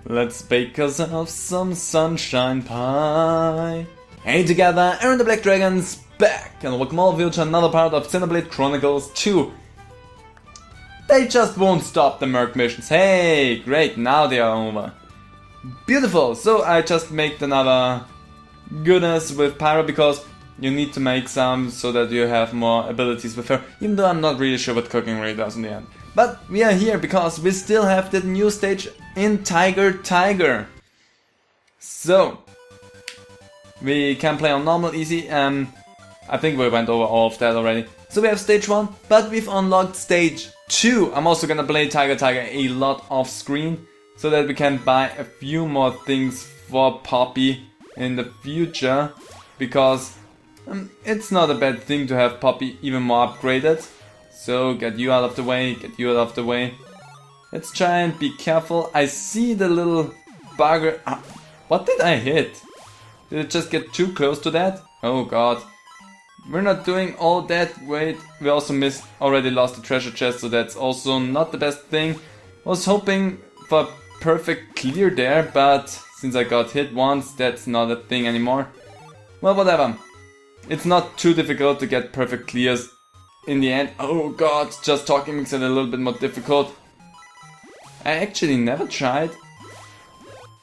Let's bake ourselves some sunshine pie. Hey together, Aaron the Black Dragon's back, and welcome all of you to another part of Xenoblade Chronicles 2. They just won't stop the Merc missions. Hey, great, now they are over. Beautiful, so I just made another goodness with Pyro because you need to make some so that you have more abilities with her, even though I'm not really sure what cooking really does in the end. But we are here because we still have the new stage in Tiger. So, we can play on normal, easy, I think we went over all of that already. So we have stage 1, but we've unlocked stage 2. I'm also gonna play Tiger a lot off screen, so that we can buy a few more things for Poppy in the future, because it's not a bad thing to have Poppy even more upgraded. So get you out of the way, get you out of the way. Let's try and be careful. I see the little bugger. What did I hit? Did it just get too close to that? Oh god. We're not doing all that. Wait, we also already lost the treasure chest, so that's also not the best thing. Was hoping for a perfect clear there, but since I got hit once, that's not a thing anymore. Well, whatever. It's not too difficult to get perfect clears in the end. Oh god, just talking makes it a little bit more difficult. I actually never tried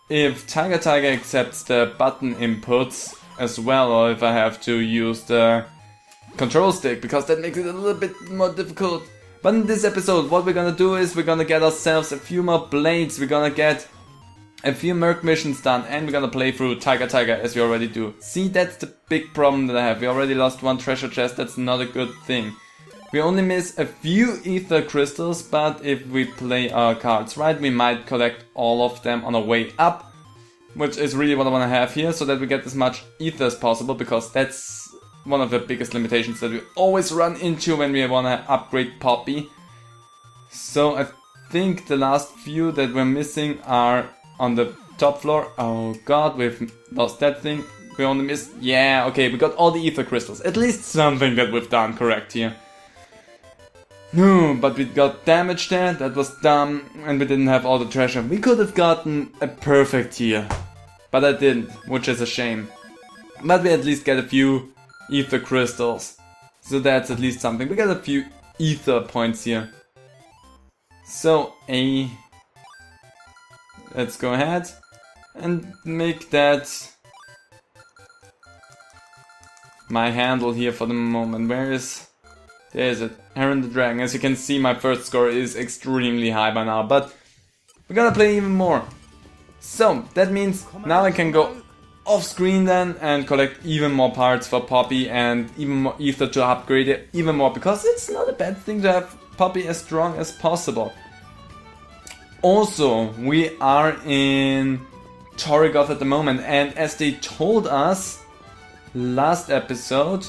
if Tiger accepts the button inputs as well, or if I have to use the control stick, because that makes it a little bit more difficult. But in this episode, what we're gonna do is we're gonna get ourselves a few more blades, we're gonna get a few Merc missions done, and we're gonna play through Tiger as we already do. See, that's the big problem that I have. We already lost one treasure chest, that's not a good thing. We only miss a few ether crystals, but if we play our cards right, we might collect all of them on our way up, which is really what I want to have here, so that we get as much ether as possible, because that's one of the biggest limitations that we always run into when we want to upgrade Poppy. So I think the last few that we're missing are on the top floor. Oh god, we've lost that thing. We only missed... yeah, okay, we got all the ether crystals. At least something that we've done correct here. No, but we got damage there, that was dumb, and we didn't have all the treasure. We could have gotten a perfect here, but I didn't, which is a shame. But we at least get a few ether crystals, so that's at least something. We got a few ether points here. So, let's go ahead and make that my handle here for the moment. Where is... there's it, Aaron the Dragon. As you can see, my first score is extremely high by now, but we're gonna play even more. So, that means now I can go off screen then and collect even more parts for Poppy and even more ether to upgrade it even more, because it's not a bad thing to have Poppy as strong as possible. Also, we are in Torrigoth at the moment, and as they told us last episode,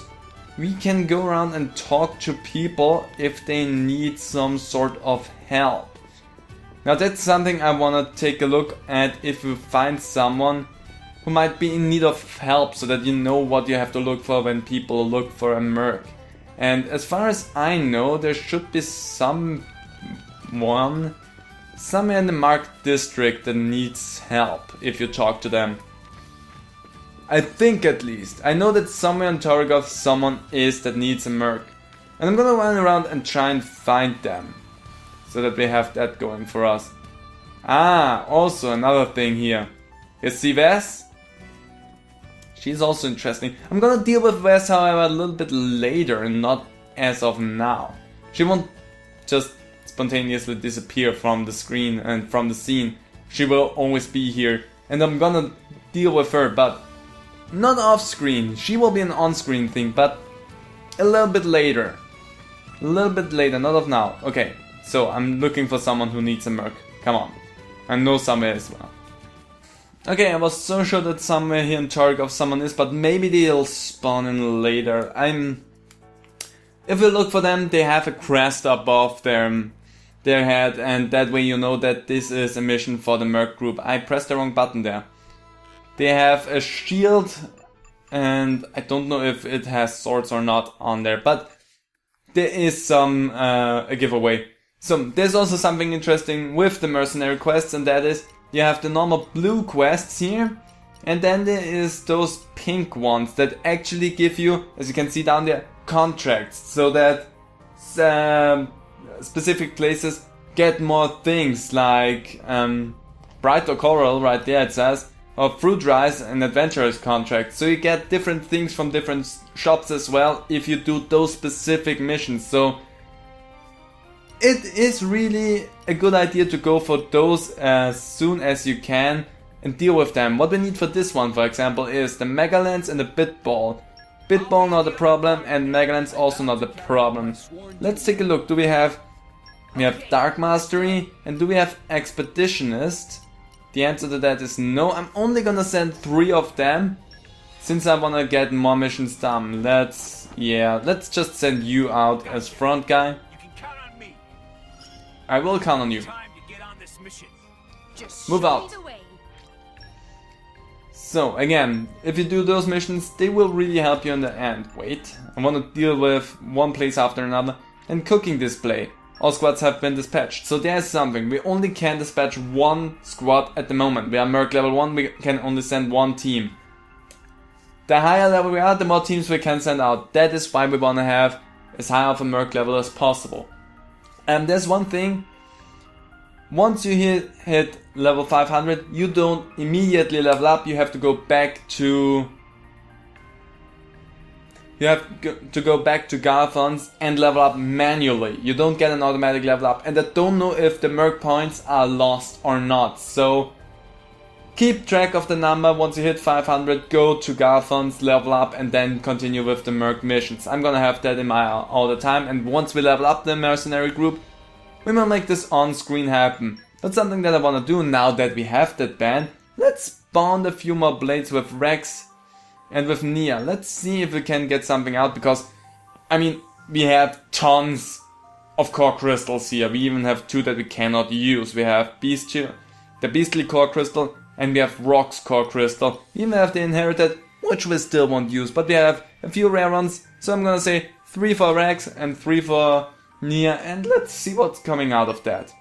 we can go around and talk to people if they need some sort of help. Now that's something I want to take a look at, if you find someone who might be in need of help, so that you know what you have to look for when people look for a Merc. And as far as I know, there should be someone somewhere in the Mark district that needs help if you talk to them. I think, at least. I know that somewhere in Torrigoth someone is that needs a Merc. And I'm gonna run around and try and find them, so that we have that going for us. Ah, also another thing here. You see Wes? She's also interesting. I'm gonna deal with Wes, however, a little bit later and not as of now. She won't just spontaneously disappear from the screen and from the scene. She will always be here, and I'm gonna deal with her, but not off screen. She will be an on-screen thing, but a little bit later. A little bit later, not of now. Okay, so I'm looking for someone who needs a Merc. Come on. I know somewhere as well. Okay, I was so sure that somewhere here in Torrigoth someone is, but maybe they'll spawn in later. If you look for them, they have a crest above their head, and that way you know that this is a mission for the Merc group. I pressed the wrong button there. They have a shield, and I don't know if it has swords or not on there, but there is a giveaway. So there's also something interesting with the mercenary quests, and that is you have the normal blue quests here, and then there is those pink ones that actually give you, as you can see down there, contracts, so that specific places get more things like bright or coral, right there it says, or fruit rice and adventurous contracts. So you get different things from different shops as well if you do those specific missions. So it is really a good idea to go for those as soon as you can and deal with them. What we need for this one, for example, is the Mega Lens and the Bit Ball. Bit Ball not a problem, and Mega Lens also not a problem. Let's take a look. We have Dark Mastery, and do we have Expeditionist? The answer to that is no. I'm only gonna send 3 of them, since I wanna get more missions done. Let's just send you out as front guy. I will count on you. Move out. So again, if you do those missions, they will really help you in the end. Wait, I want to deal with one place after another. And cooking display. All squads have been dispatched. So there's something. We only can dispatch 1 squad at the moment. We are Merc level 1, we can only send 1 team. The higher level we are, the more teams we can send out. That is why we want to have as high of a Merc level as possible. And there's one thing. Once you hit level 500, you don't immediately level up. You have to go back to Garthons and level up manually. You don't get an automatic level up, and I don't know if the Merc points are lost or not. So keep track of the number. Once you hit 500, go to Garthons, level up, and then continue with the Merc missions. I'm gonna have that in my eye all the time, and once we level up the mercenary group, we will make this on screen happen. That's something that I wanna do now that we have that band. Let's spawn a few more blades with Rex and with Nia. Let's see if we can get something out, because, I mean, we have tons of core crystals here. We even have 2 that we cannot use. We have the Beastly core crystal, and we have Rock's core crystal. We even have the Inherited, which we still won't use, but we have a few rare ones. So I'm gonna say 3 for Rex and 3 for Nia, and let's see what's coming out of that.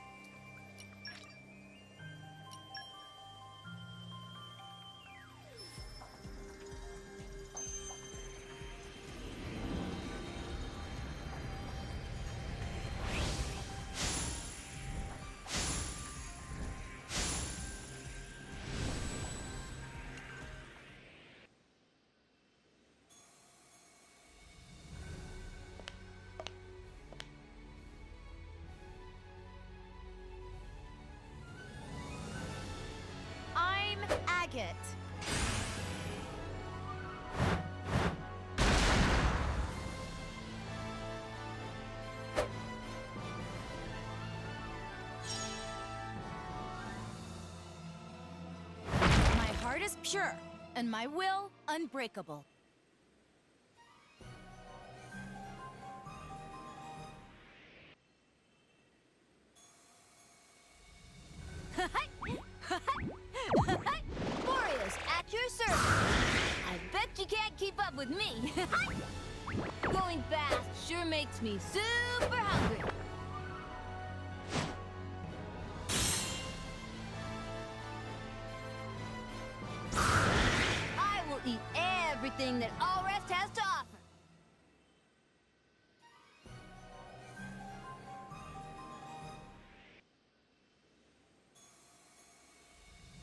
Agate. My heart is pure, and my will unbreakable. At your service. I bet you can't keep up with me. Going fast sure makes me super hungry. I will eat everything that All Rest has to offer.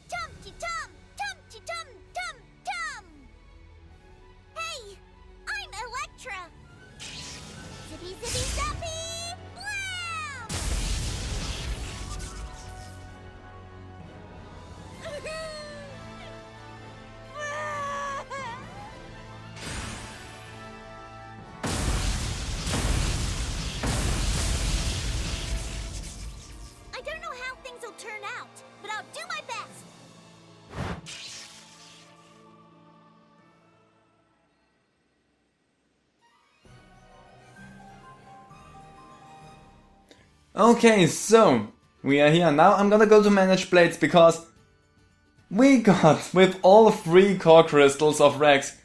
Tum-ti-tum! Tum-ti-tum-tum-tum! Hey! I'm Electra! Zippy-zippy-zappy! Blam! I don't know how things will turn out, but I'll do my best! Okay, so we are here. Now I'm gonna go to manage blades, because we got, with all 3 core crystals of Rex,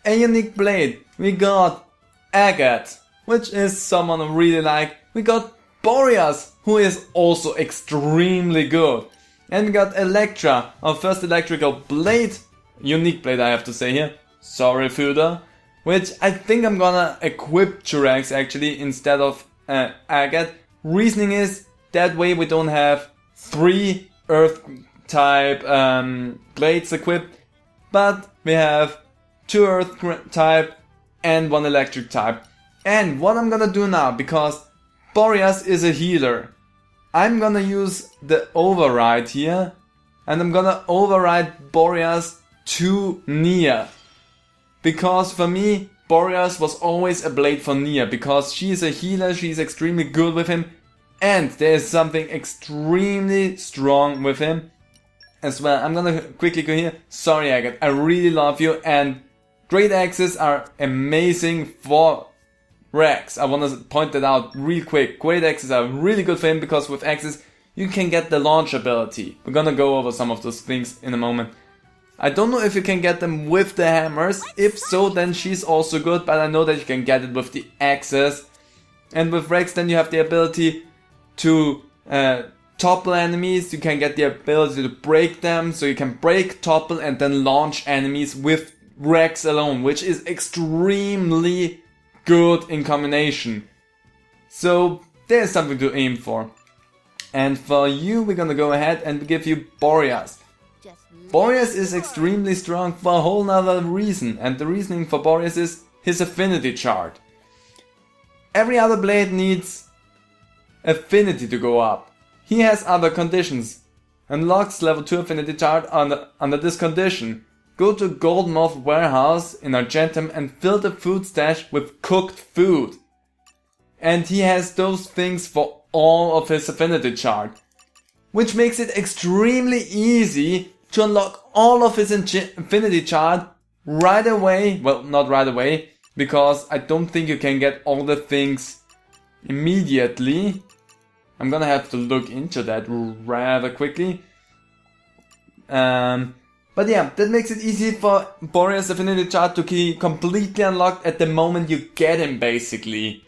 a unique blade. We got Agate, which is someone I really like. We got Boreas, who is also extremely good. And we got Electra, our first electrical blade. Unique blade, I have to say here. Sorry, Fuda. Which I think I'm gonna equip Jurex actually instead of Agate. Reasoning is that way we don't have 3 earth type blades equipped, but we have 2 earth type and 1 electric type. And what I'm gonna do now, because Boreas is a healer, I'm gonna use the override here, and I'm gonna override Boreas to Nia. Because for me, Boreas was always a blade for Nia, because she is a healer, she's extremely good with him, and there is something extremely strong with him as well. I'm gonna quickly go here. Sorry, Agate, I really love you, and great axes are amazing for Rex. I want to point that out real quick. Great axes are really good for him because with axes you can get the launch ability. We're gonna go over some of those things in a moment. I don't know if you can get them with the hammers. If so, then she's also good, but I know that you can get it with the axes. And with Rex, then you have the ability to topple enemies. You can get the ability to break them, so you can break, topple, and then launch enemies with Rex alone, which is extremely good in combination. So there's something to aim for. And for you, we're gonna go ahead and give you Boreas. Boreas is extremely strong for a whole nother reason, and the reasoning for Boreas is his affinity chart. Every other blade needs affinity to go up. He has other conditions. Unlocks level 2 affinity chart under this condition. Go to Gold Moth warehouse in Argentum and fill the food stash with cooked food. And he has those things for all of his affinity chart. Which makes it extremely easy to unlock all of his affinity chart right away. Well, not right away, because I don't think you can get all the things immediately. I'm gonna have to look into that rather quickly. But yeah, that makes it easy for Boreas' affinity chart to be completely unlocked at the moment you get him, basically.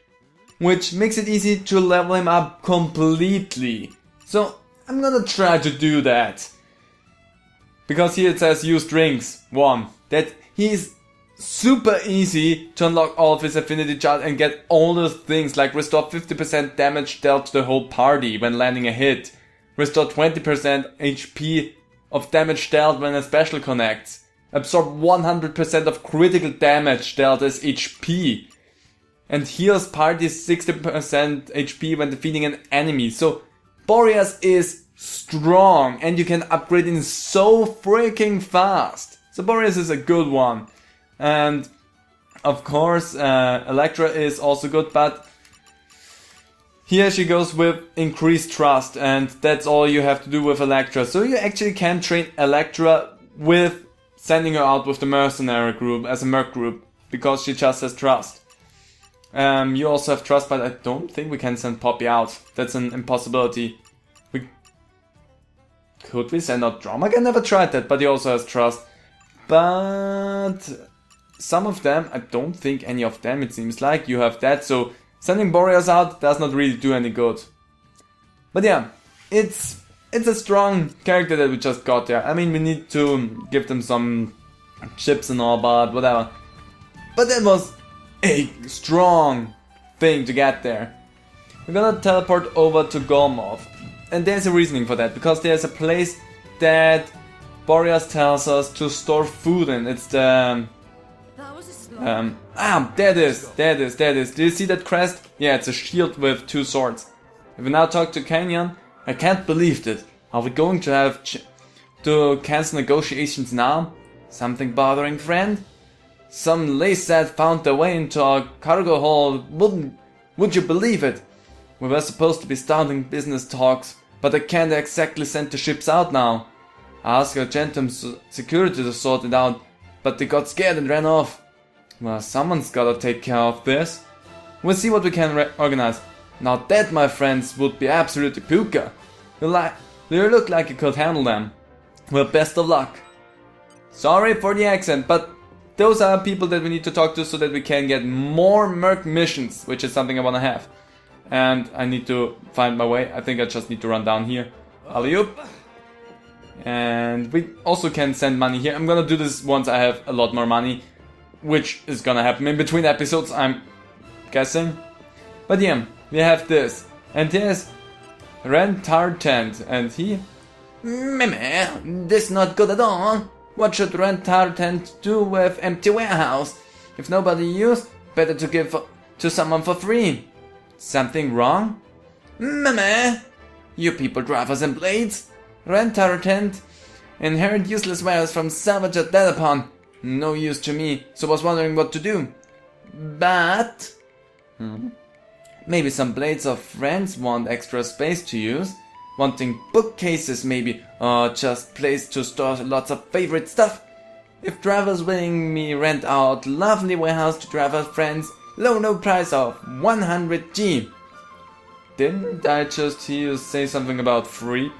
Which makes it easy to level him up completely. So I'm gonna try to do that. Because here it says use drinks 1. That he's super easy to unlock all of his affinity chart and get all those things like restore 50% damage dealt to the whole party when landing a hit. Restore 20% HP of damage dealt when a special connects. Absorb 100% of critical damage dealt as HP. And heals parties 60% HP when defeating an enemy. So Boreas is strong and you can upgrade him so freaking fast. So Boreas is a good one. And of course Electra is also good, but here she goes with increased trust, and that's all you have to do with Electra. So you actually can train Electra with sending her out with the mercenary group as a merc group, because she just has trust. You also have trust, but I don't think we can send Poppy out. That's an impossibility. Could we send out Dromak? I never tried that, but he also has trust. But some of them, I don't think any of them, it seems like. You have that, so sending Boreas out does not really do any good. But yeah, it's a strong character that we just got there. I mean, we need to give them some chips and all, but whatever. But that was a strong thing to get there. We're gonna teleport over to Gormoth. And there's a reasoning for that, because there's a place that Boreas tells us to store food in. It's the... there it is. Do you see that crest? Yeah, it's a shield with 2 swords. If we now talk to Canyon, I can't believe it. Are we going to have to cancel negotiations now? Something bothering, friend? Some laysat found their way into our cargo hold. Would you believe it? We were supposed to be starting business talks, but I can't exactly send the ships out now. I asked Argentum's security to sort it out, but they got scared and ran off. Well, someone's gotta take care of this. We'll see what we can organize. Now that, my friends, would be absolutely puka. You look like you could handle them. Well, best of luck. Sorry for the accent, but those are people that we need to talk to so that we can get more merc missions, which is something I wanna have. And I need to find my way. I think I just need to run down here. Alley-oop. And we also can send money here. I'm gonna do this once I have a lot more money, which is gonna happen in between episodes, I'm guessing. But yeah, we have this. And here's Rentar Tent, and he... Meh, this not good at all. What should Rentar Tent do with empty warehouse? If nobody use, better to give to someone for free. Something wrong? Meh, you people drivers and blades. Rentar Tent inherit useless wares from salvage at Dedapon. No use to me, so was wondering what to do. But... maybe some blades of friends want extra space to use. Wanting bookcases maybe, or just place to store lots of favorite stuff. If drivers willing me rent out lovely warehouse to driver friends, low no price of 100G. Didn't I just hear you say something about free?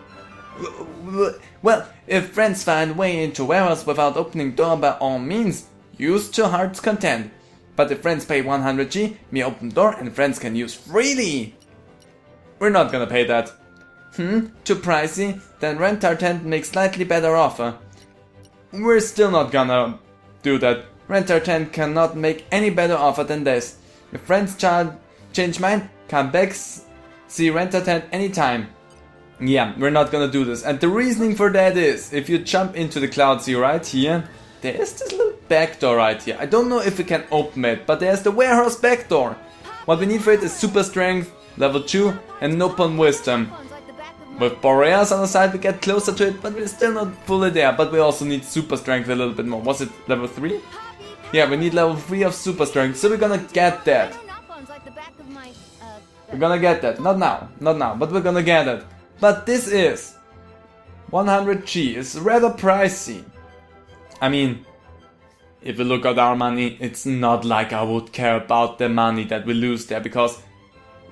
Well, if friends find way into warehouse without opening door, by all means, use to heart's content. But if friends pay 100G, me open door and friends can use freely. We're not gonna pay that. Too pricey? Then Rentar Tent makes slightly better offer. We're still not gonna do that. Rentar Tent cannot make any better offer than this. If friends change mind, come back, see Rentar Tent anytime. Yeah, we're not gonna do this. And the reasoning for that is, if you jump into the Cloud Sea right here, there is this little back door right here. I don't know if we can open it, but there's the warehouse back door. What we need for it is super strength, level 2, and Nopon wisdom. With Boreas on the side we get closer to it, but we're still not fully there. But we also need super strength a little bit more. Was it level 3? Yeah, we need level 3 of super strength, so we're gonna get that. We're gonna get that. Not now, but we're gonna get it. But this is 100G. It's rather pricey. I mean, if we look at our money, it's not like I would care about the money that we lose there, because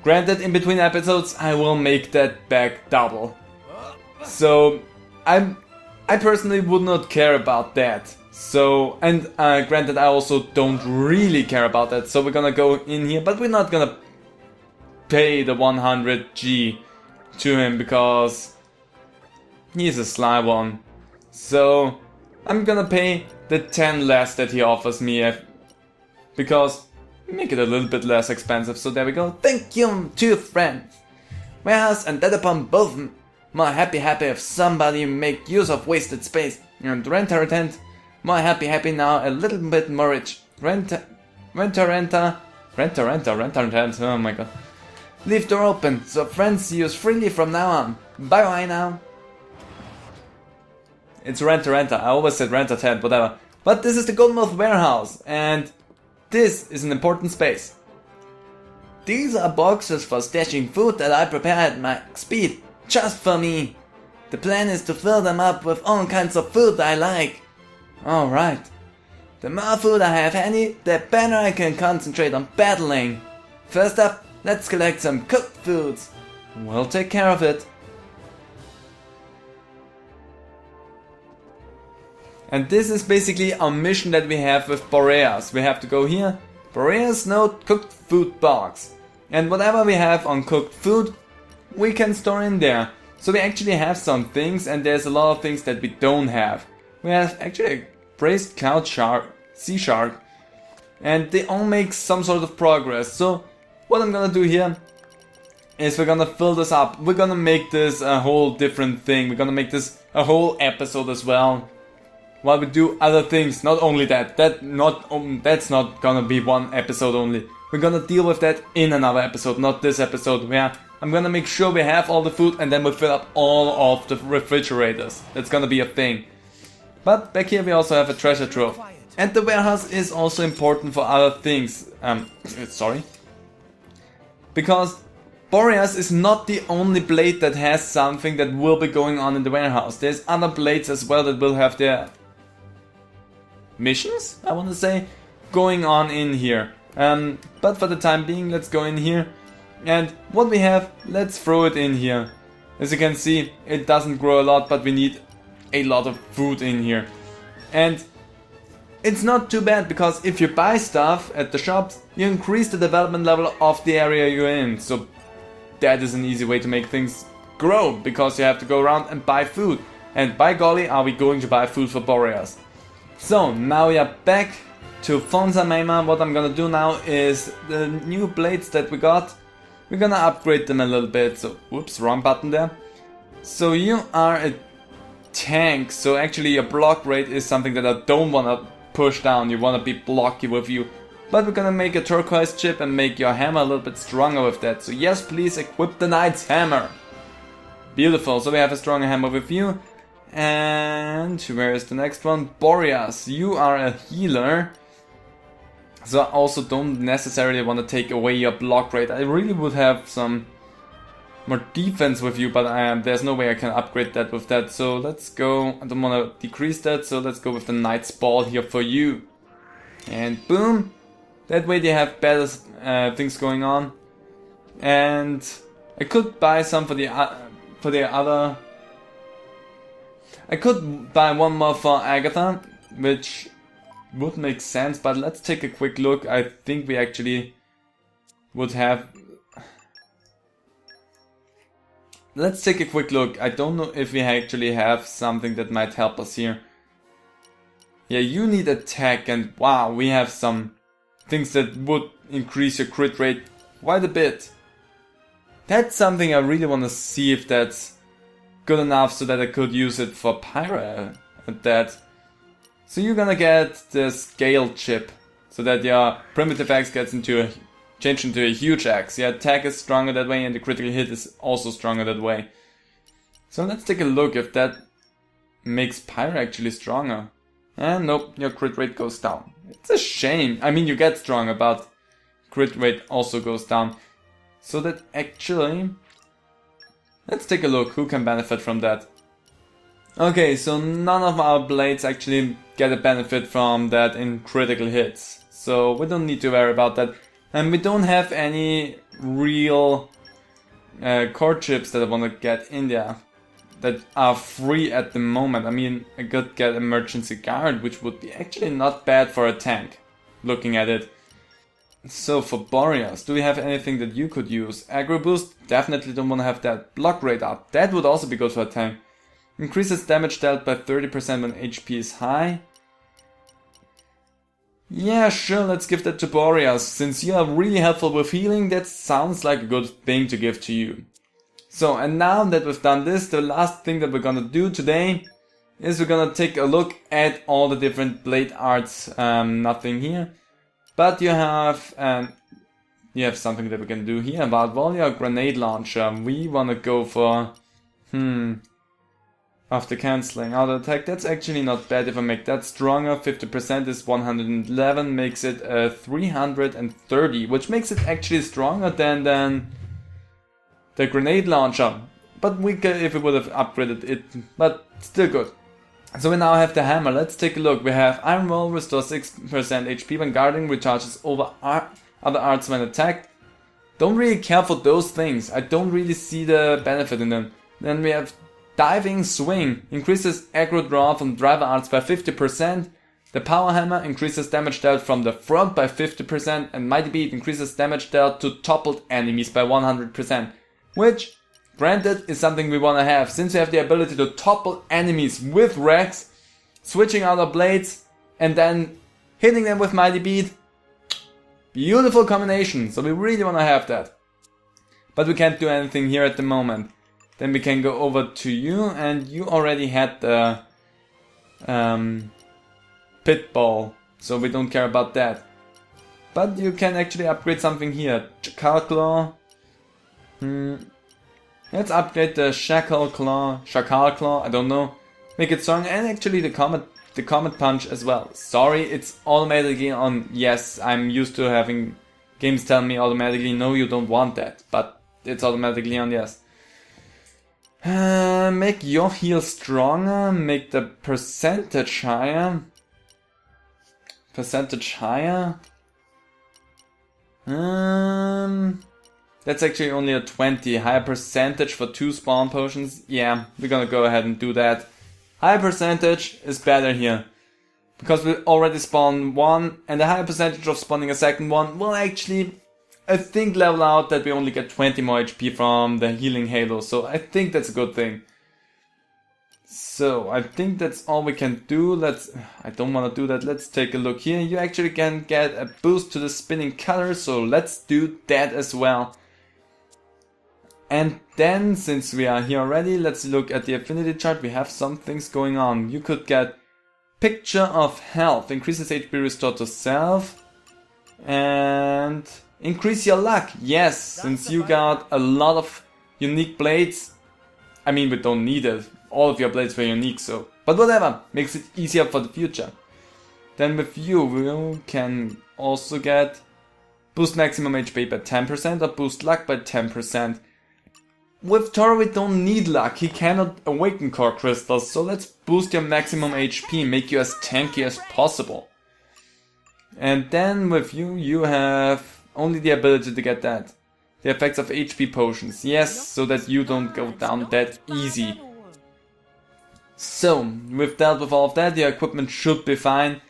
granted, in between episodes, I will make that back double. So, I personally would not care about that. So, and granted, I also don't really care about that. So we're gonna go in here, but we're not gonna pay the 100G to him because he's a sly one. So, I'm gonna pay the 10 less that he offers me because make it a little bit less expensive. So there we go. Thank you, two friends. Warehouse and Dedapon both more happy if somebody make use of wasted space. And Rentar Tent more happy now, a little bit more rich. Rentar Tent, oh my god. Leave door open, so friends use freely from now on. Bye now. It's Rentar, I always said Rentar Tent, whatever. But this is the Goldmouth Warehouse, and this is an important space. These are boxes for stashing food that I prepare at max speed, just for me. The plan is to fill them up with all kinds of food I like. Alright. The more food I have handy, the better I can concentrate on battling. First up, let's collect some cooked foods. We'll take care of it. And this is basically our mission that we have with Boreas. We have to go here, Boreas Note Cooked Food Box. And whatever we have on cooked food, we can store in there. So we actually have some things, and there's a lot of things that we don't have. We have actually a braised cloud shark, sea shark, and they all make some sort of progress. So what I'm gonna do here is we're gonna fill this up. We're gonna make this a whole different thing. We're gonna make this a whole episode as well. While we do other things, not only that. That's not gonna be one episode only. We're gonna deal with that in another episode, not this episode, where I'm gonna make sure we have all the food and then we fill up all of the refrigerators. That's gonna be a thing. But back here we also have a treasure trove. And the warehouse is also important for other things. Sorry. Because Boreas is not the only blade that has something that will be going on in the warehouse. There's other blades as well that will have their missions, I want to say, going on in here. But for the time being, let's go in here. And what we have, let's throw it in here. As you can see, it doesn't grow a lot, but we need a lot of food in here. And it's not too bad, because if you buy stuff at the shops, you increase the development level of the area you're in. So that is an easy way to make things grow, because you have to go around and buy food. And by golly, are we going to buy food for Boreas. So, now we are back to Fonsamema. What I'm gonna do now is the new blades that we got, we're gonna upgrade them a little bit. So, whoops, wrong button there. So you are a tank, so actually your block rate is something that I don't wanna push down. You wanna be blocky with you. But we're gonna make a turquoise chip and make your hammer a little bit stronger with that. So yes, please equip the knight's hammer. Beautiful, so we have a stronger hammer with you. And where is the next one? Boreas, you are a healer. So I also don't necessarily want to take away your block rate. I really would have some more defense with you, but there's no way I can upgrade that with that. So let's go, I don't want to decrease that, so let's go with the knight's ball here for you. And boom, that way they have better things going on. And I could buy some for the other. I could buy one more for Agatha, which would make sense, but let's take a quick look. I think we actually would have... Let's take a quick look. I don't know if we actually have something that might help us here. Yeah, you need attack, and wow, we have some things that would increase your crit rate quite a bit. That's something I really want to see if that's good enough so that I could use it for Pyra at that. So you're gonna get the scale chip, so that your primitive axe gets changed into a huge axe. Your attack is stronger that way and the critical hit is also stronger that way. So let's take a look if that makes Pyra actually stronger. And nope, your crit rate goes down. It's a shame. I mean, you get stronger, but crit rate also goes down. So that actually... Let's take a look who can benefit from that. Okay, so none of our blades actually get a benefit from that in critical hits. So we don't need to worry about that. And we don't have any real core chips that I want to get in there that are free at the moment. I mean, I could get emergency guard, which would be actually not bad for a tank, looking at it. So for Boreas, do we have anything that you could use? Aggro boost, definitely don't want to have that. Block rate up, that would also be good for a tank. Increases damage dealt by 30% when HP is high. Yeah, sure, let's give that to Boreas. Since you are really helpful with healing, that sounds like a good thing to give to you. So, and now that we've done this, the last thing that we're gonna do today is we're gonna take a look at all the different blade arts. Nothing here. But you have something that we can do here about Volley grenade launcher. We wanna go for after cancelling auto attack. That's actually not bad if I make that stronger. 50% is 111, makes it 330, which makes it actually stronger than the grenade launcher. But we could, if we would have upgraded it, but still good. So we now have the hammer. Let's take a look. We have Iron Wall, restores 6% HP when guarding, recharges over other arts when attacked. Don't really care for those things. I don't really see the benefit in them. Then we have Diving Swing, increases aggro draw from driver arts by 50%. The Power Hammer increases damage dealt from the front by 50%. And Mighty Beat increases damage dealt to toppled enemies by 100%. Which, granted, is something we want to have. Since we have the ability to topple enemies with Rex, switching out our blades, and then hitting them with Mighty Beat. Beautiful combination, so we really want to have that. But we can't do anything here at the moment. Then we can go over to you, and you already had the pit ball, so we don't care about that. But you can actually upgrade something here. Jackal Claw. Let's upgrade the Shackle Claw, Jackal Claw, I don't know. Make it strong, and actually the Comet Punch as well. Sorry, it's automatically on yes. I'm used to having games tell me automatically no, you don't want that, but it's automatically on yes. Make your heal stronger, make the percentage higher. That's actually only a 20. Higher percentage for 2 spawn potions. Yeah, we're gonna go ahead and do that. Higher percentage is better here. Because we already spawn one, and the higher percentage of spawning a second one will actually, I think, level out that we only get 20 more HP from the healing halo. So I think that's a good thing. So I think that's all we can do. I don't want to do that. Let's take a look here. You actually can get a boost to the spinning cutter, so let's do that as well. And then, since we are here already, let's look at the affinity chart. We have some things going on. You could get Picture of Health, increases HP restored to self, and increase your luck. Yes, since you got a lot of unique blades. I mean, we don't need it. All of your blades were unique, so... But whatever, makes it easier for the future. Then with you can also get boost maximum HP by 10% or boost luck by 10%. With Toro we don't need luck, he cannot awaken core crystals, so let's boost your maximum HP, make you as tanky as possible. And then with you have only the ability to get that. The effects of HP potions, yes, so that you don't go down that easy. So, we've dealt with all of that, your equipment should be fine.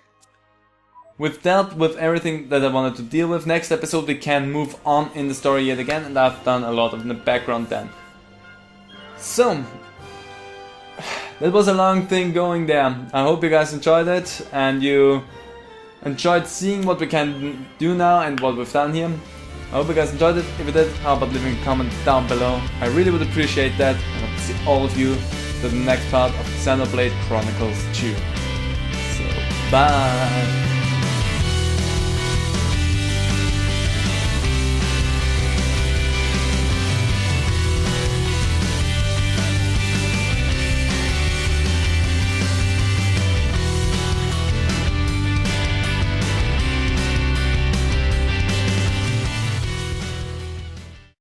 We've dealt with everything that I wanted to deal with. Next episode we can move on in the story yet again, and I've done a lot of the background then. So, that was a long thing going there. I hope you guys enjoyed it, and you enjoyed seeing what we can do now and what we've done here. I hope you guys enjoyed it. If you did, how about leaving a comment down below? I really would appreciate that, and I hope to see all of you to the next part of Xenoblade Chronicles 2. So, bye!